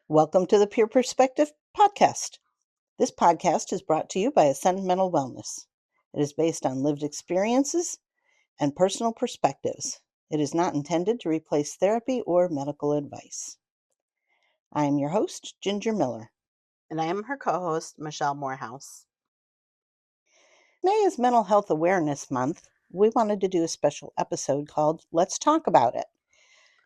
Welcome to the Peer Perspective Podcast. This podcast is brought to you by Ascend Mental Wellness. It is based on lived experiences and personal perspectives. It is not intended to replace therapy or medical advice. I am your host, Ginger Miller. And I am her co host, Michelle Morehouse. May is Mental Health Awareness Month. We wanted to do a special episode called Let's Talk About It.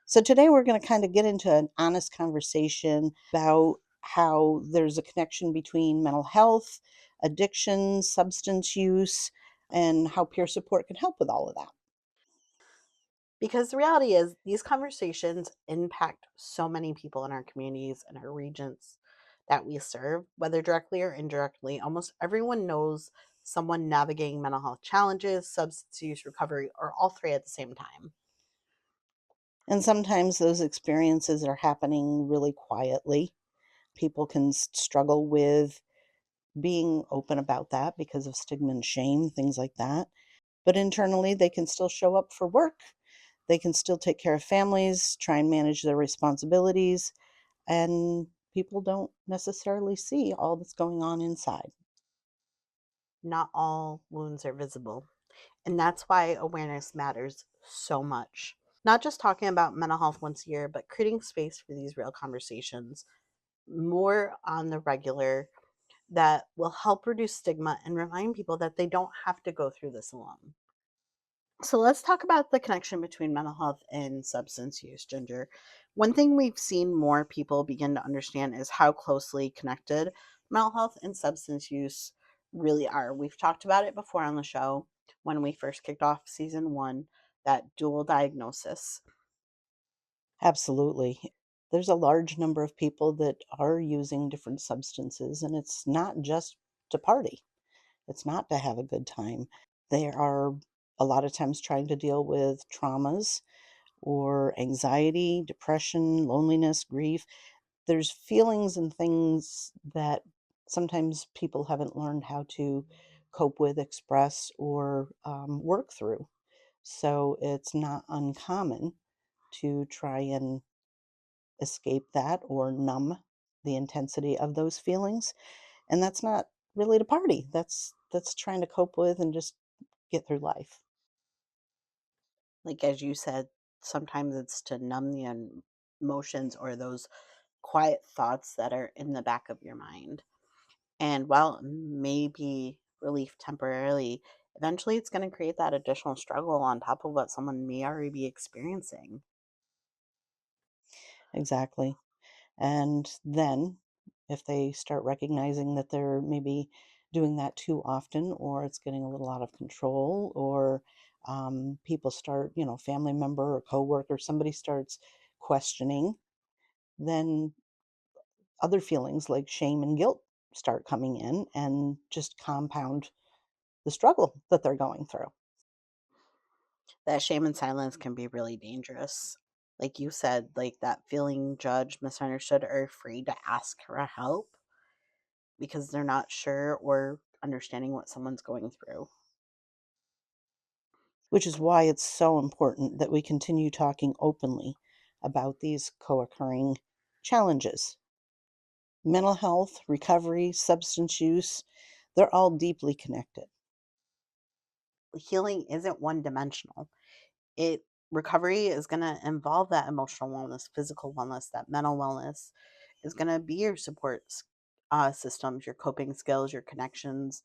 So today we're going to kind of get into an honest conversation about how there's a connection between mental health, addiction, substance use, and how peer support can help with all of that. Because the reality is, these conversations impact so many people in our communities and our regions that we serve, whether directly or indirectly. Almost everyone knows someone navigating mental health challenges, substance use, recovery, or all three at the same time. And sometimes those experiences are happening really quietly. People can struggle with being open about that because of stigma and shame, things like that. But internally, they can still show up for work. They can still take care of families, try and manage their responsibilities, and people don't necessarily see all that's going on inside. Not all wounds are visible. And that's why awareness matters so much. Not just talking about mental health once a year, but creating space for these real conversations more on the regular that will help reduce stigma and remind people that they don't have to go through this alone. So let's talk about the connection between mental health and substance use, Ginger. One thing we've seen more people begin to understand is how closely connected mental health and substance use really are. We've talked about it before on the show when we first kicked off season one, that dual diagnosis. Absolutely. There's a large number of people that are using different substances, and it's not just to party, it's not to have a good time. They are a lot of times trying to deal with traumas or anxiety, depression, loneliness, grief. There's feelings and things that sometimes people haven't learned how to cope with, express, or work through. So it's not uncommon to try and escape that or numb the intensity of those feelings. And that's not really to party. That's trying to cope with and just get through life. Like, as you said, sometimes it's to numb the emotions or those quiet thoughts that are in the back of your mind. And while it may be relief temporarily, eventually it's going to create that additional struggle on top of what someone may already be experiencing. Exactly. And then if they start recognizing that they're maybe doing that too often, or it's getting a little out of control, or people start, family member or coworker, somebody starts questioning, then other feelings like shame and guilt start coming in and just compound the struggle that they're going through. That shame and silence can be really dangerous. Like you said, like that feeling judged, misunderstood, or afraid to ask for help because they're not sure or understanding what someone's going through. Which is why it's so important that we continue talking openly about these co occurring challenges. Mental health, recovery, substance use, they're all deeply connected. Healing isn't one dimensional. It Recovery is going to involve that emotional wellness, physical wellness, that mental wellness is going to be your support systems, your coping skills, your connections,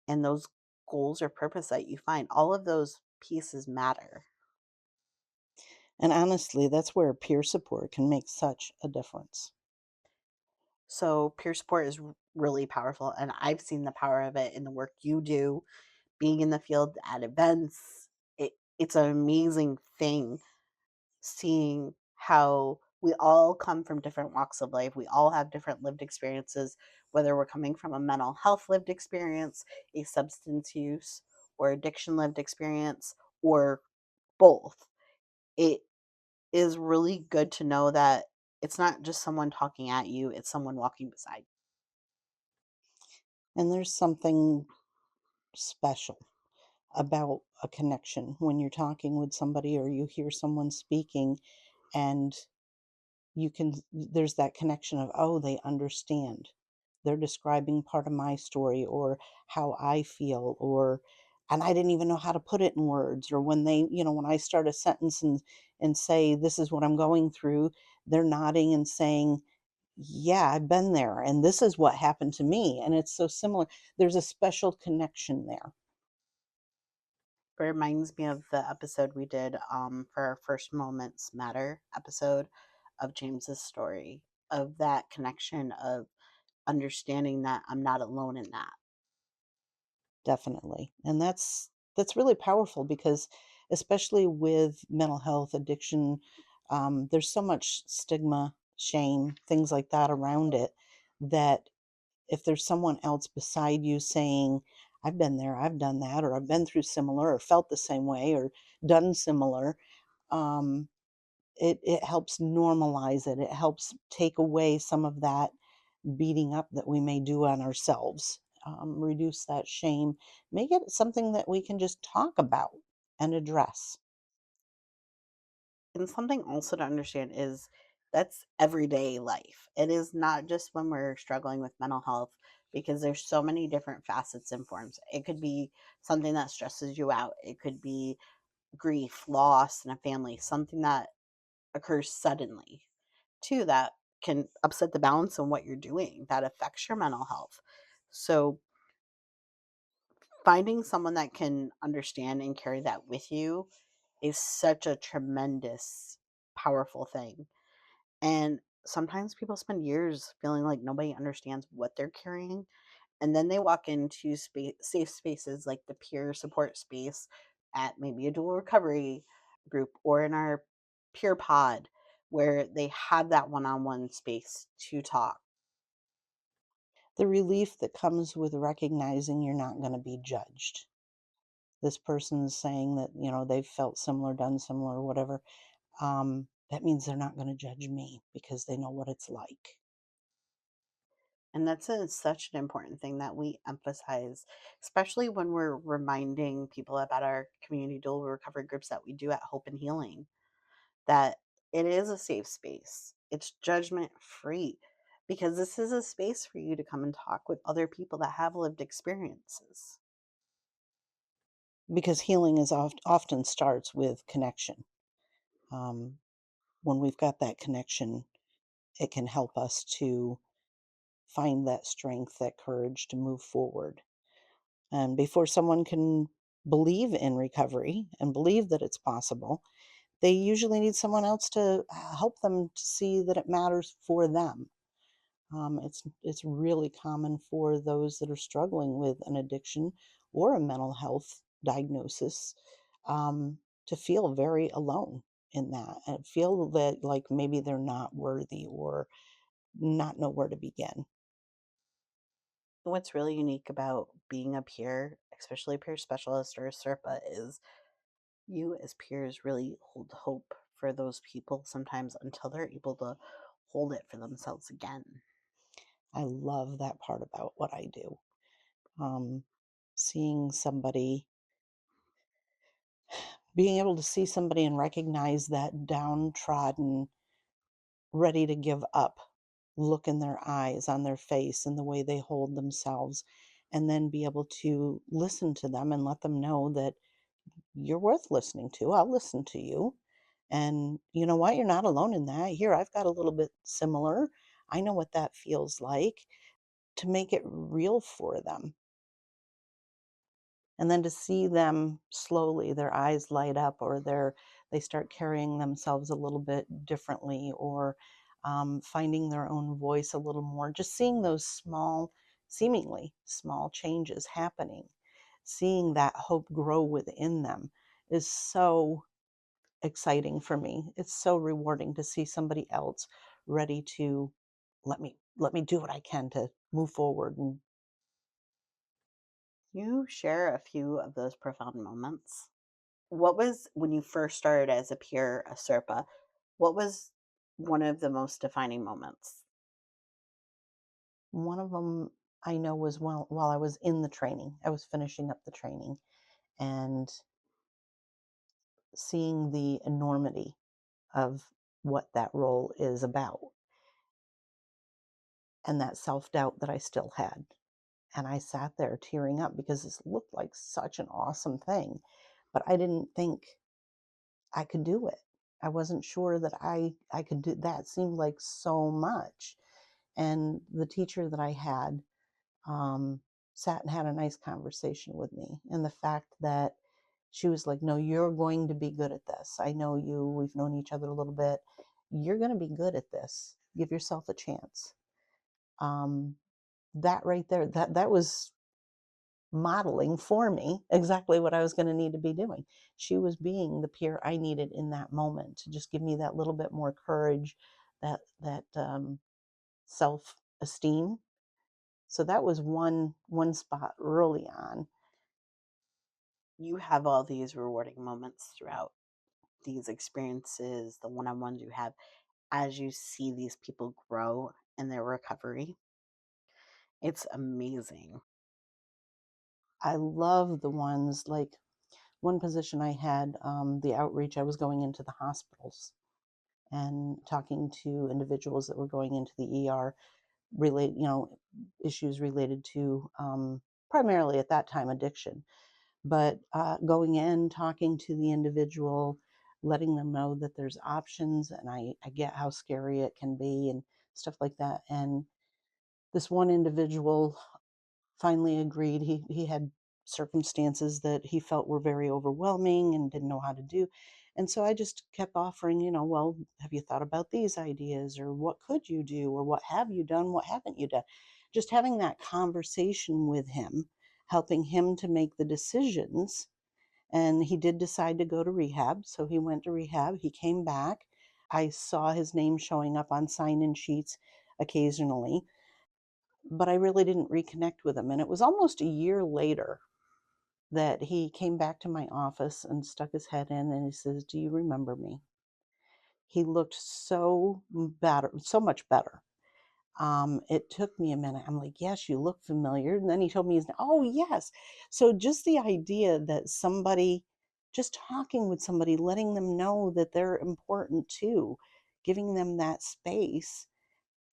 and those goals or purpose that you find. All of those pieces matter. And honestly, that's where peer support can make such a difference. So peer support is really powerful, and I've seen the power of it in the work you do, being in the field at events. It's an amazing thing seeing how we all come from different walks of life. We all have different lived experiences, whether we're coming from a mental health lived experience, a substance use or addiction lived experience, or both. It is really good to know that it's not just someone talking at you, it's someone walking beside. And there's something special about a connection when you're talking with somebody or you hear someone speaking and there's that connection of, oh, they understand. They're describing part of my story or how I feel, or and I didn't even know how to put it in words. Or when when I start a sentence and say this is what I'm going through, they're nodding and saying, yeah, I've been there and this is what happened to me. And it's so similar. There's a special connection there. It reminds me of the episode we did for our First Moments Matter episode of James's story, of that connection of understanding that I'm not alone in that. Definitely. And that's really powerful because especially with mental health addiction, there's so much stigma, shame, things like that around it, that if there's someone else beside you saying, I've been there, I've done that, or I've been through similar, or felt the same way, or done similar, um, it helps normalize it. It helps take away some of that beating up that we may do on ourselves, reduce that shame, make it something that we can just talk about and address. And something also to understand is that's everyday life. It is not just when we're struggling with mental health, because there's so many different facets and forms. It could be something that stresses you out. It could be grief, loss in a family, something that occurs suddenly too, that can upset the balance on what you're doing, that affects your mental health. So finding someone that can understand and carry that with you is such a tremendous, powerful thing. And sometimes people spend years feeling like nobody understands what they're carrying. And then they walk into safe spaces like the peer support space at maybe a dual recovery group or in our peer pod, where they have that one on one space to talk. The relief that comes with recognizing you're not going to be judged. This person's saying that, they've felt similar, done similar, whatever. That means they're not going to judge me because they know what it's like. And such an important thing that we emphasize, especially when we're reminding people about our community dual recovery groups that we do at Hope and Healing, that it is a safe space. It's judgment free, because this is a space for you to come and talk with other people that have lived experiences. Because healing often starts with connection. Um, when we've got that connection, it can help us to find that strength, that courage to move forward. And before someone can believe in recovery and believe that it's possible, they usually need someone else to help them to see that it matters for them. It's really common for those that are struggling with an addiction or a mental health diagnosis, to feel very alone in that and feel that like maybe they're not worthy or not know where to begin. What's really unique about being a peer, especially a peer specialist or a SERPA, is you as peers really hold hope for those people sometimes until they're able to hold it for themselves again. I love that part about what I do. Um, seeing somebody, being able to see somebody and recognize that downtrodden, ready to give up look in their eyes, on their face, and the way they hold themselves, and then be able to listen to them and let them know that you're worth listening to. I'll listen to you. And you know what? You're not alone in that. Here, I've got a little bit similar. I know what that feels like, to make it real for them. And then to see them slowly, their eyes light up, or they start carrying themselves a little bit differently, or finding their own voice a little more. Just seeing those small, seemingly small changes happening, seeing that hope grow within them is so exciting for me. It's so rewarding to see somebody else ready to let me do what I can to move forward. And You share a few of those profound moments. What was, when you first started as a peer, a SERPA, what was one of the most defining moments? one of them I know was while I was in the training. I was finishing up the training and seeing the enormity of what that role is about, and that self-doubt that I still had. And I sat there tearing up because this looked like such an awesome thing, but I didn't think I could do it. I wasn't sure that I could do that. Seemed like so much. And the teacher that I had um, sat and had a nice conversation with me. And the fact that she was like, no, you're going to be good at this. I know you. We've known each other a little bit. You're going to be good at this. Give yourself a chance. Um, that right there, that was modeling for me exactly what I was going to need to be doing. She was being the peer I needed in that moment to just give me that little bit more courage, that self esteem. So that was one spot early on. You have all these rewarding moments throughout these experiences, the one on ones you have, as you see these people grow in their recovery. It's amazing. I love the ones like one position I had, the outreach. I was going into the hospitals and talking to individuals that were going into the ER, issues related to primarily at that time addiction. But going in, talking to the individual, letting them know that there's options, and I get how scary it can be and stuff like that. And this one individual finally agreed. He had circumstances that he felt were very overwhelming and didn't know how to do. And so I just kept offering, well, have you thought about these ideas, or what could you do, or what have you done, what haven't you done? Just having that conversation with him, helping him to make the decisions. And he did decide to go to rehab. So he went to rehab. He came back. I saw his name showing up on sign in sheets occasionally, but I really didn't reconnect with him. And it was almost a year later that he came back to my office and stuck his head in and he says, "Do you remember me?" He looked so better, so much better. It took me a minute. I'm like, "Yes, you look familiar." And then he told me his name. Oh, yes. So just the idea that somebody, just talking with somebody, letting them know that they're important too, giving them that space,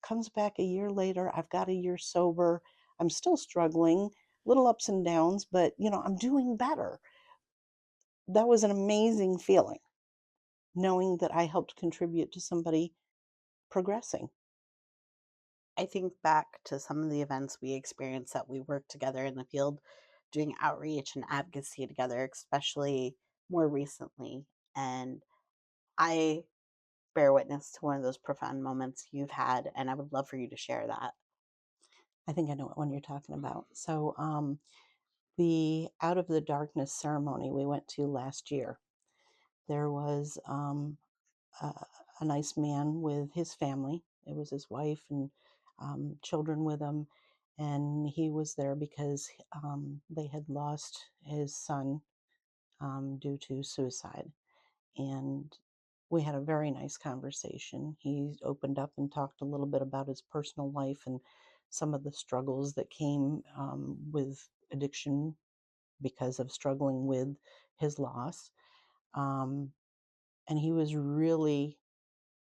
comes back a year later. I've got a year sober. I'm still struggling, little ups and downs, but I'm doing better. That was an amazing feeling, knowing that I helped contribute to somebody progressing. I think back to some of the events we experienced that we worked together in the field doing outreach and advocacy together, especially more recently. And I bear witness to one of those profound moments you've had, and I would love for you to share that. I think I know what one you're talking about. So, the Out of the Darkness ceremony we went to last year, there was a, a nice man with his family. It was his wife and children with him. And he was there because they had lost his son due to suicide. And we had a very nice conversation. He opened up and talked a little bit about his personal life and some of the struggles that came with addiction because of struggling with his loss. Um, and he was really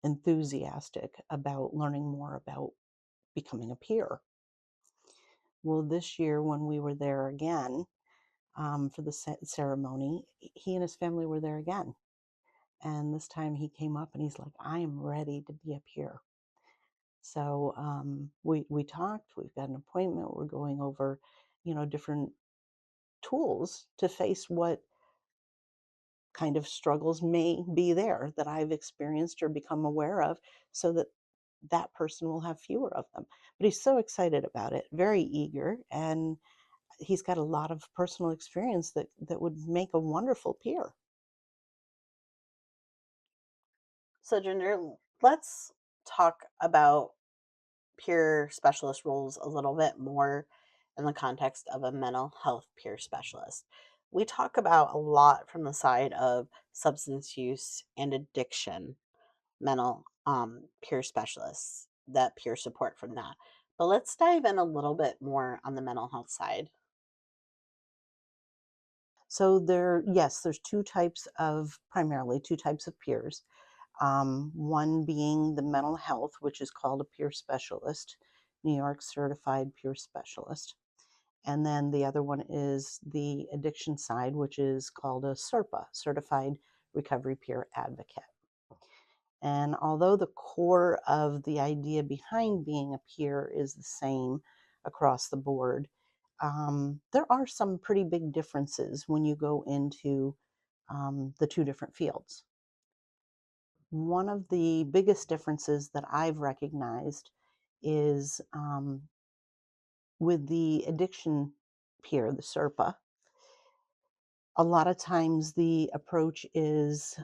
enthusiastic about learning more about becoming a peer. Well, this year when we were there again for the ceremony, he and his family were there again. And this time he came up and he's like, "I am ready to be a peer." So we talked. We've got an appointment. We're going over, different tools to face what kind of struggles may be there that I've experienced or become aware of, so that that person will have fewer of them. But he's so excited about it, very eager, and he's got a lot of personal experience that would make a wonderful peer. So, Ginger, let's talk about peer specialist roles a little bit more in the context of a mental health peer specialist. We talk about a lot from the side of substance use and addiction, mental peer specialists, that peer support from that. But let's dive in a little bit more on the mental health side. So yes, there's primarily two types of peers. One being the mental health, which is called a peer specialist, New York certified peer specialist. And then the other one is the addiction side, which is called a SERPA, Certified Recovery Peer Advocate. And although the core of the idea behind being a peer is the same across the board, there are some pretty big differences when you go into the two different fields. One of the biggest differences that I've recognized is with the addiction peer, the SERPA. A lot of times the approach is,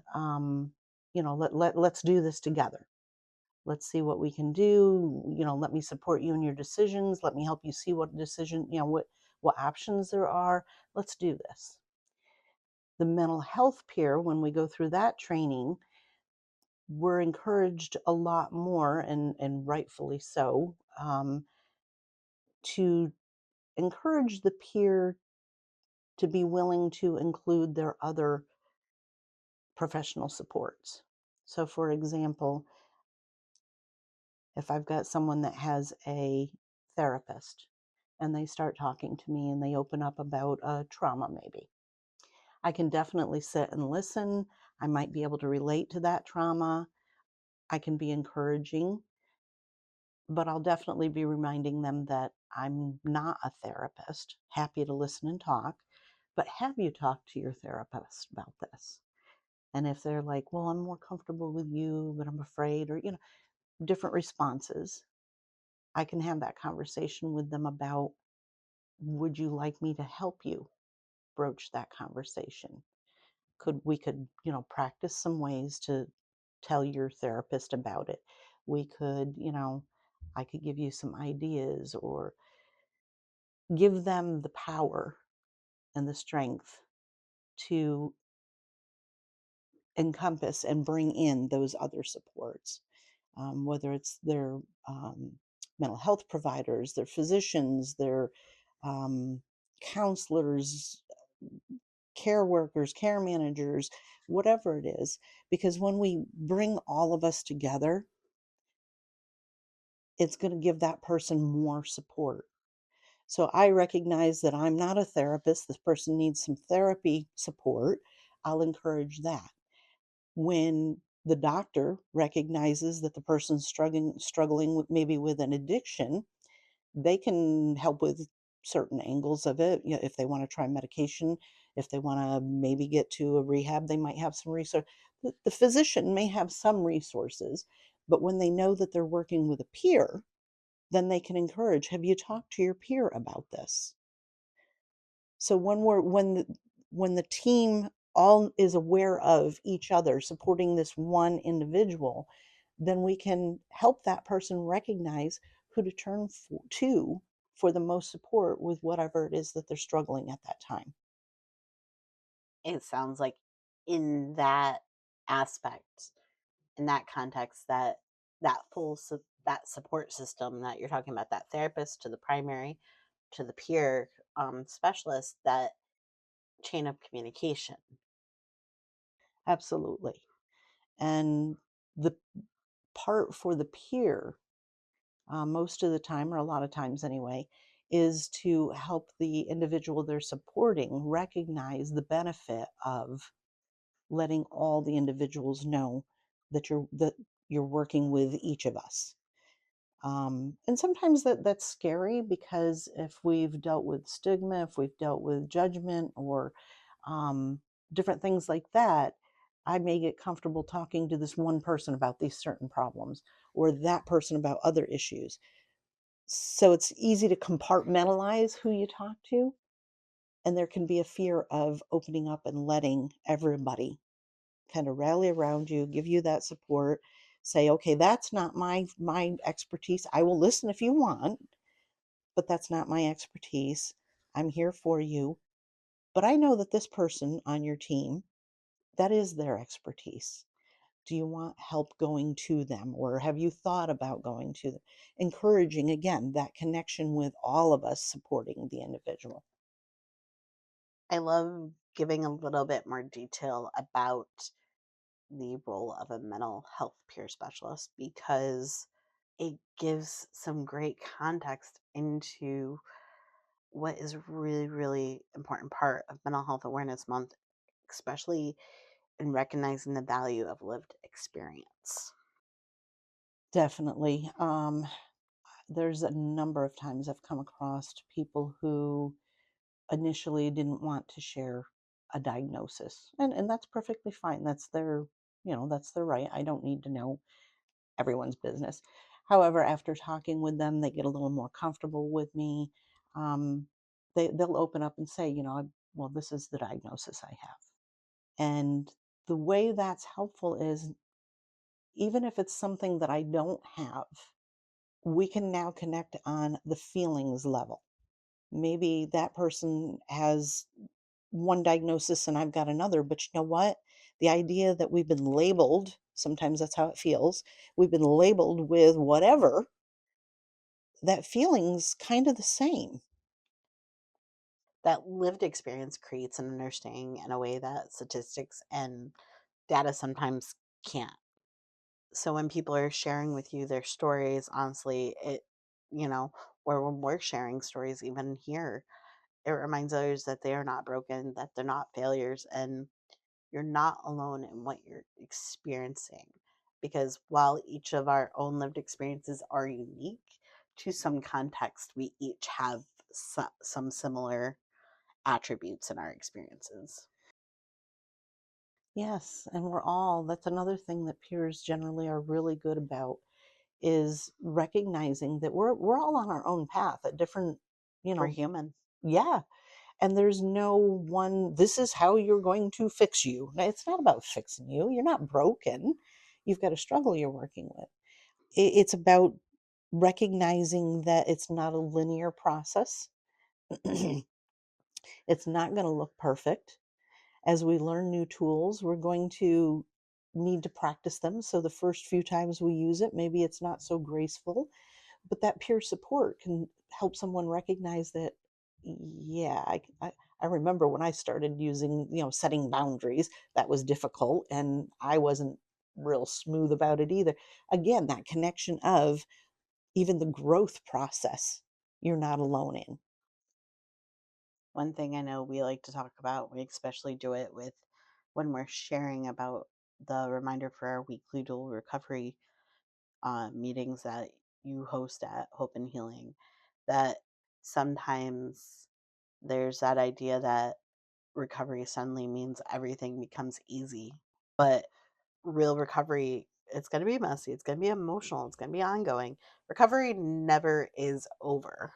let's do this together. Let's see what we can do. Let me support you in your decisions. Let me help you see what decision, what options there are. Let's do this. The mental health peer, when we go through that training, we're encouraged a lot more, and rightfully so, to encourage the peer to be willing to include their other professional supports. So, for example, if I've got someone that has a therapist and they start talking to me and they open up about a trauma, maybe, I can definitely sit and listen. I might be able to relate to that trauma. I can be encouraging, but I'll definitely be reminding them that I'm not a therapist, happy to listen and talk, but have you talked to your therapist about this? And if they're like, well, I'm more comfortable with you, but I'm afraid, or, different responses, I can have that conversation with them about, would you like me to help you broach that conversation? We could practice some ways to tell your therapist about it. We could, I could give you some ideas, or give them the power and the strength to encompass and bring in those other supports, whether it's their um, mental health providers, their physicians, their um, counselors, care workers, care managers, whatever it is. Because when we bring all of us together, it's going to give that person more support. So I recognize that I'm not a therapist. This person needs some therapy support. I'll encourage that. When the doctor recognizes that the person's struggling with, maybe with an addiction, they can help with certain angles of it. If they want to try medication, if they want to maybe get to a rehab, they might have some resource. The physician may have some resources, but when they know that they're working with a peer, then they can encourage, have you talked to your peer about this? So when the team all is aware of each other supporting this one individual, then we can help that person recognize who to turn to for the most support with whatever it is that they're struggling at that time. It sounds like in that aspect, in that context, that that support system that you're talking about, that therapist to the primary to the peer specialist, that chain of communication. Absolutely. And the part for the peer, most of the time, or a lot of times anyway, is to help the individual they're supporting recognize the benefit of letting all the individuals know that you're working with each of us. And sometimes that's scary, because if we've dealt with stigma, if we've dealt with judgment, or um, different things like that, I may get comfortable talking to this one person about these certain problems, or that person about other issues. So it's easy to compartmentalize who you talk to, and there can be a fear of opening up and letting everybody kind of rally around you, give you that support, say, okay, that's not my expertise. I will listen if you want, but that's not my expertise. I'm here for you. But I know that this person on your team, that is their expertise. Do you want help going to them, or have you thought about going to them? Encouraging, again, that connection with all of us supporting the individual. I love giving a little bit more detail about the role of a mental health peer specialist because it gives some great context into what is really, really important part of Mental Health Awareness Month, especially in recognizing the value of lived experience. Definitely. There's a number of times I've come across people who initially didn't want to share a diagnosis, and that's perfectly fine. That's their, that's their right. I don't need to know everyone's business. However, after talking with them, they get a little more comfortable with me. Um, they'll open up and say, well, this is the diagnosis I have. And the way that's helpful is, even if it's something that I don't have, we can now connect on the feelings level. Maybe that person has one diagnosis and I've got another, but you know what? The idea that we've been labeled, sometimes that's how it feels, we've been labeled with whatever, that feeling's kind of the same. That lived experience creates an understanding in a way that statistics and data sometimes can't. So when people are sharing with you their stories, honestly, you know, or when we're sharing stories, even here, it reminds others that they are not broken, that they're not failures, and you're not alone in what you're experiencing. Because while each of our own lived experiences are unique to some context, we each have some similar attributes in our experiences. Yes, and that's another thing that peers generally are really good about, is recognizing that we're all on our own path at different, you We're know, human. yeah. And there's no one, this is how you're going to fix you. No, it's not about fixing you. You're not broken. You've got a struggle you're working with. It's about recognizing that it's not a linear process. It's not going to look perfect. As we learn new tools, we're going to need to practice them. So the first few times we use it, maybe it's not so graceful, but that peer support can help someone recognize that, yeah, I remember when I started using, setting boundaries, that was difficult and I wasn't real smooth about it either. Again, that connection of even the growth process, you're not alone in. One thing I know we like to talk about, we especially do it with when we're sharing about the reminder for our weekly dual recovery meetings that you host at Hope and Healing, that sometimes there's that idea that recovery suddenly means everything becomes easy. But real recovery, it's going to be messy, it's going to be emotional, it's going to be ongoing. Recovery never is over.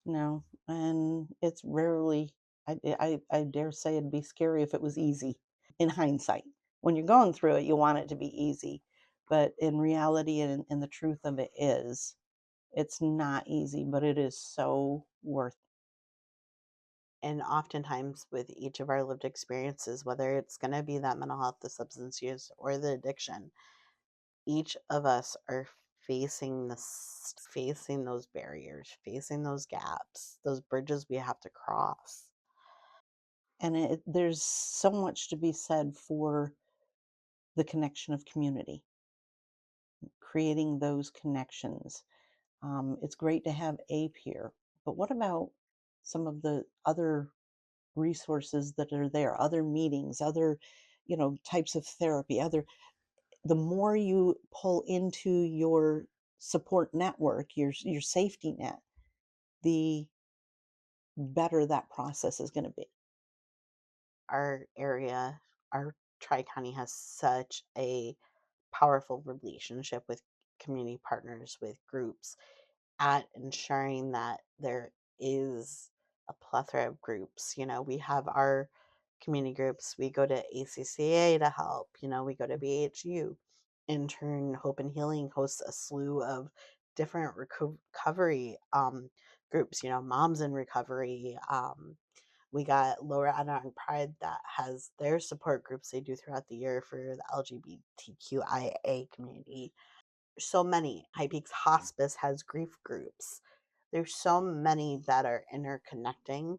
No, and it's rarely, I dare say it'd be scary if it was easy in hindsight. When you're going through it, you want it to be easy. But in reality, and the truth of it is, it's not easy, but it is so worth. And oftentimes, with each of our lived experiences, whether it's going to be that mental health, the substance use, or the addiction, each of us are facing those barriers, facing those gaps, those bridges we have to cross. And there's so much to be said for the connection of community, creating those connections. It's great to have a peer, but what about some of the other resources that are there, other meetings, other, types of therapy, the more you pull into your support network, your safety net, the better that process is going to be. Our area, our Tri County has such a powerful relationship with community partners, with groups, at ensuring that there is a plethora of groups. You know, we have our community groups. We go to ACCA to help. You know, we go to BHU. In turn, Hope and Healing hosts a slew of different recovery groups. You know, Moms in Recovery. We got Lower Adirond Pride that has their support groups they do throughout the year for the LGBTQIA community. So many. High Peaks Hospice has grief groups. There's so many that are interconnecting.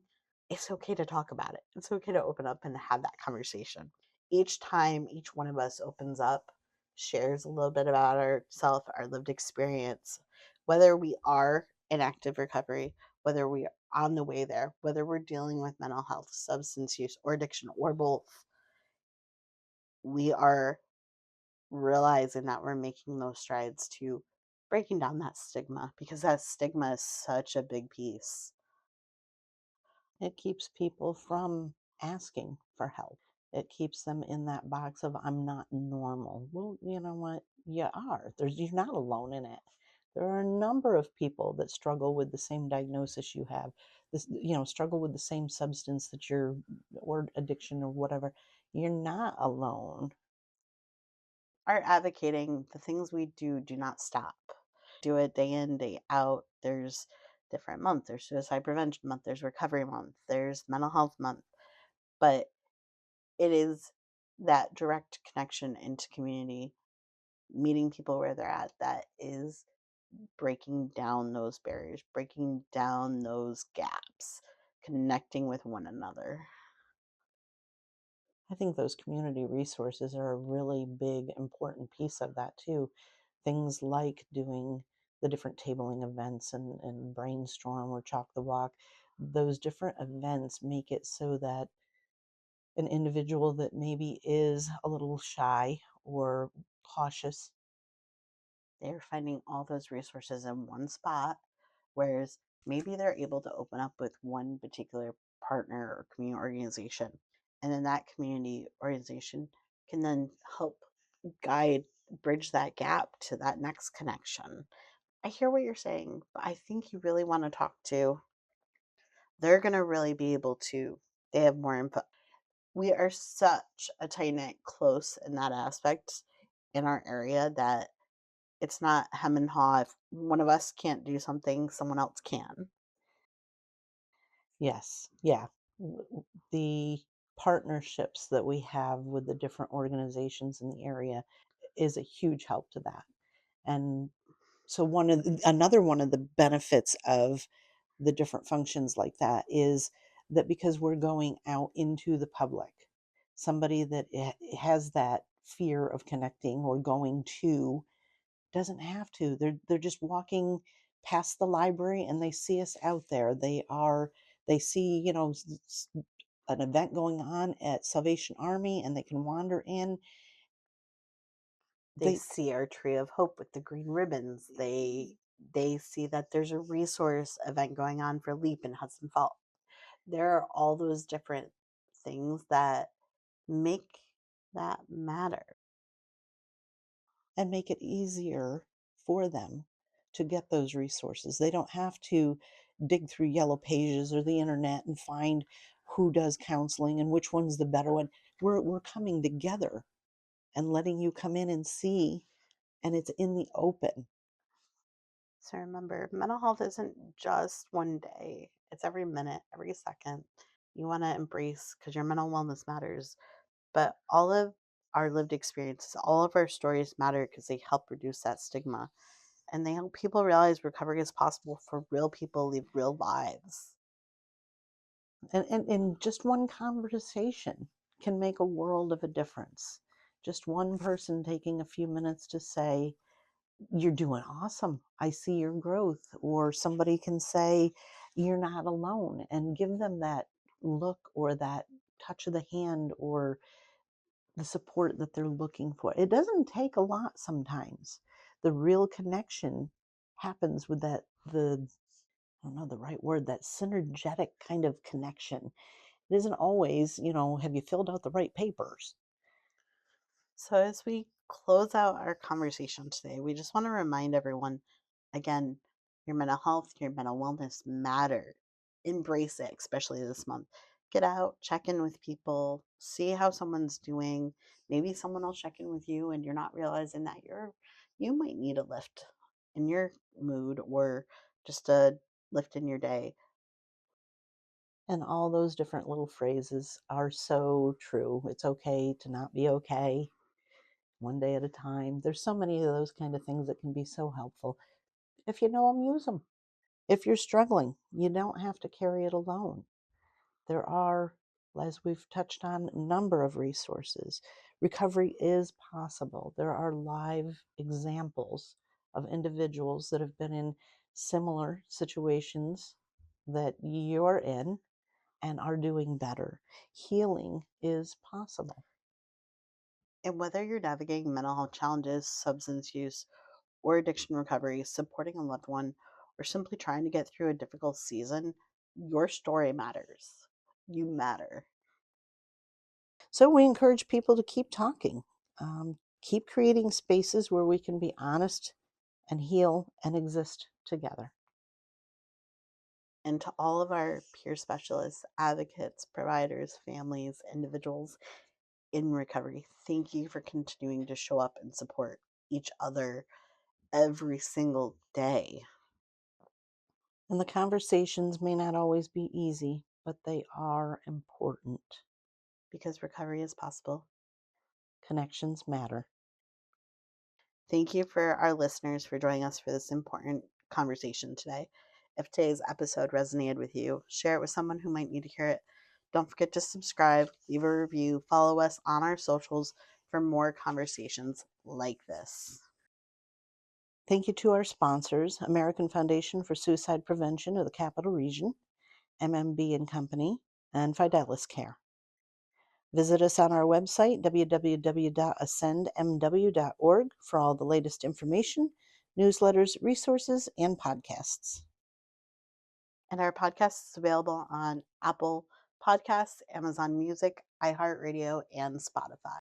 It's okay to talk about it. It's okay to open up and have that conversation. Each time each one of us opens up, shares a little bit about ourselves, our lived experience, whether we are in active recovery, whether we are on the way there, whether we're dealing with mental health, substance use, or addiction, or both, we are realizing that we're making those strides to breaking down that stigma, because that stigma is such a big piece. It keeps people from asking for help. It keeps them in that box of I'm not normal. Well, you know what? You are. You're not alone in it. There are a number of people that struggle with the same diagnosis you have. This, struggle with the same substance that you're, or addiction or whatever. You're not alone. Our advocating, the things we do not stop. Do it day in, day out. There's different month. There's suicide prevention month. There's recovery month. There's mental health month. But it is that direct connection into community, meeting people where they're at, that is breaking down those barriers, breaking down those gaps, connecting with one another. I think those community resources are a really big, important piece of that too. Things like doing the different tabling events and brainstorm or chalk the walk. Those different events make it so that an individual that maybe is a little shy or cautious. They're finding all those resources in one spot, whereas maybe they're able to open up with one particular partner or community organization. And then that community organization can then help guide, bridge that gap to that next connection. I hear what you're saying, but I think you really want to talk to, they're going to really be able to, they have more info. We are such a tight knit, close in that aspect in our area that it's not hem and haw. If one of us can't do something, someone else can. Yes, yeah. The partnerships that we have with the different organizations in the area is a huge help to that. And so another one of the benefits of the different functions like that is that because we're going out into the public, somebody that has that fear of connecting or going to doesn't have to. They're just walking past the library and they see us out there. They see, an event going on at Salvation Army and they can wander in. They They see our tree of hope with the green ribbons. They see that there's a resource event going on for LEAP in Hudson Falls. There are all those different things that make that matter. and make it easier for them to get those resources. They don't have to dig through yellow pages or the internet and find who does counseling and which one's the better one. We're coming together and letting you come in and see, and it's in the open. So remember, mental health isn't just one day, it's every minute, every second. You want to embrace, because your mental wellness matters. But all of our lived experiences, all of our stories matter because they help reduce that stigma, and they help people realize recovery is possible for real people live real lives. And just one conversation can make a world of a difference. Just one person taking a few minutes to say, you're doing awesome. I see your growth. Or somebody can say, you're not alone, and give them that look or that touch of the hand or the support that they're looking for. It doesn't take a lot sometimes. The real connection happens with I don't know the right word, that synergetic kind of connection. It isn't always, have you filled out the right papers? So, as we close out our conversation today, we just want to remind everyone again, your mental health, your mental wellness matter. Embrace it, especially this month. Get out, check in with people, see how someone's doing. Maybe someone will check in with you and you're not realizing that you might need a lift in your mood, or just a lift in your day. And all those different little phrases are so true. It's okay to not be okay, one day at a time. There's so many of those kind of things that can be so helpful. If you know them, use them. If you're struggling, you don't have to carry it alone. There are As we've touched on, a number of resources. Recovery is possible. There are live examples of individuals that have been in similar situations that you're in and are doing better. Healing is possible. And whether you're navigating mental health challenges, substance use, or addiction recovery, supporting a loved one, or simply trying to get through a difficult season, your story matters. You matter. So we encourage people to keep talking, keep creating spaces where we can be honest and heal and exist together. And to all of our peer specialists, advocates, providers, families, individuals in recovery, thank you for continuing to show up and support each other every single day. And the conversations may not always be easy, but they are important. Because recovery is possible. Connections matter. Thank you for our listeners for joining us for this important conversation today. If today's episode resonated with you, share it with someone who might need to hear it. Don't forget to subscribe, leave a review, follow us on our socials for more conversations like this. Thank you to our sponsors, American Foundation for Suicide Prevention of the Capital Region, MMB and Company, and Fidelis Care. Visit us on our website, www.ascendmw.org, for all the latest information, newsletters, resources, and podcasts. And our podcast is available on Apple Podcasts, Amazon Music, iHeartRadio, and Spotify.